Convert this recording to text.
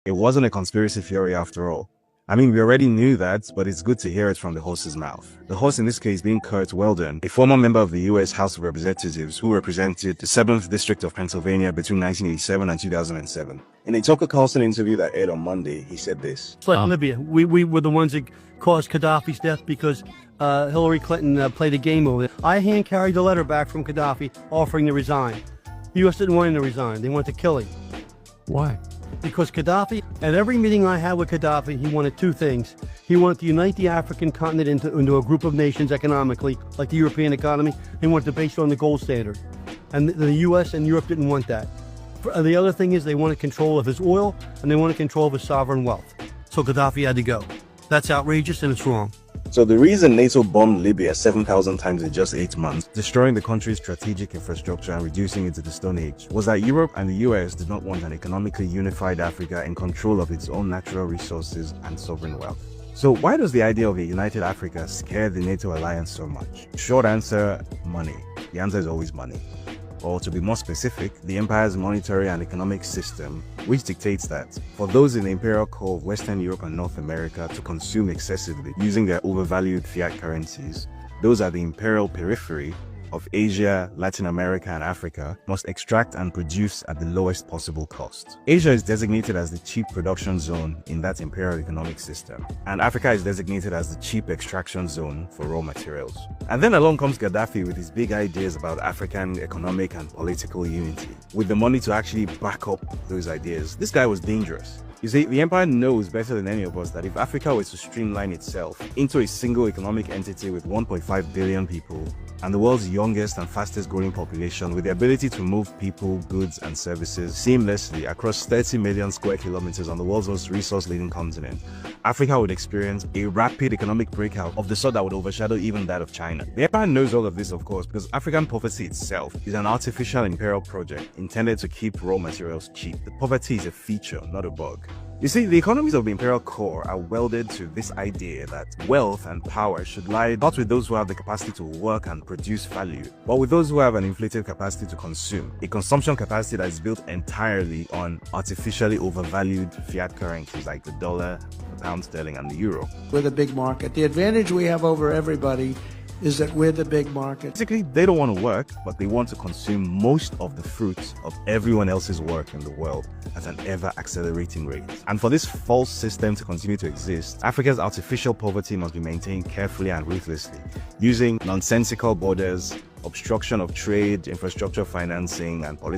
It wasn't a conspiracy theory after all. I mean, we already knew that, but it's good to hear it from the horse's mouth. The horse in this case being Kurt Weldon, a former member of the US House of Representatives who represented the 7th District of Pennsylvania between 1987 and 2007. In a Tucker Carlson interview that aired on Monday, he said this. It's like Libya. We were the ones that caused Gaddafi's death because Hillary Clinton played a game over it. I hand-carried the letter back from Gaddafi offering to resign. The U.S. didn't want him to resign. They wanted to kill him. Why? Because Gaddafi, at every meeting I had with Gaddafi, he wanted two things. He wanted to unite the African continent into a group of nations economically, like the European economy. He wanted to base it on the gold standard. And the U.S. and Europe didn't want that. The other thing is they wanted control of his oil, and they wanted control of his sovereign wealth. So Gaddafi had to go. That's outrageous and it's wrong. So the reason NATO bombed Libya 7,000 times in just 8 months, destroying the country's strategic infrastructure and reducing it to the Stone Age, was that Europe and the US did not want an economically unified Africa in control of its own natural resources and sovereign wealth. So why does the idea of a united Africa scare the NATO alliance so much? Short answer, money. The answer is always money. Or to be more specific, the empire's monetary and economic system, which dictates that for those in the imperial core of Western Europe and North America to consume excessively using their overvalued fiat currencies, those at the imperial periphery of Asia, Latin America, and Africa must extract and produce at the lowest possible cost. Asia is designated as the cheap production zone in that imperial economic system, and Africa is designated as the cheap extraction zone for raw materials. And then along comes Gaddafi with his big ideas about African economic and political unity, with the money to actually back up those ideas. This guy was dangerous. You see, the empire knows better than any of us that if Africa were to streamline itself into a single economic entity with 1.5 billion people, and the world's youngest and fastest growing population with the ability to move people, goods, and services seamlessly across 30 million square kilometers on the world's most resource-laden continent, Africa would experience a rapid economic breakout of the sort that would overshadow even that of China. The empire knows all of this, of course, because African poverty itself is an artificial imperial project intended to keep raw materials cheap. The poverty is a feature, not a bug. You see, the economies of the imperial core are welded to this idea that wealth and power should lie not with those who have the capacity to work and produce value, but with those who have an inflated capacity to consume, a consumption capacity that is built entirely on artificially overvalued fiat currencies like the dollar, the pound sterling, and the euro. We're the big market. The advantage we have over everybody is that we're the big market. Basically, they don't want to work, but they want to consume most of the fruits of everyone else's work in the world at an ever-accelerating rate. And for this false system to continue to exist, Africa's artificial poverty must be maintained carefully and ruthlessly, using nonsensical borders, obstruction of trade, infrastructure financing, and political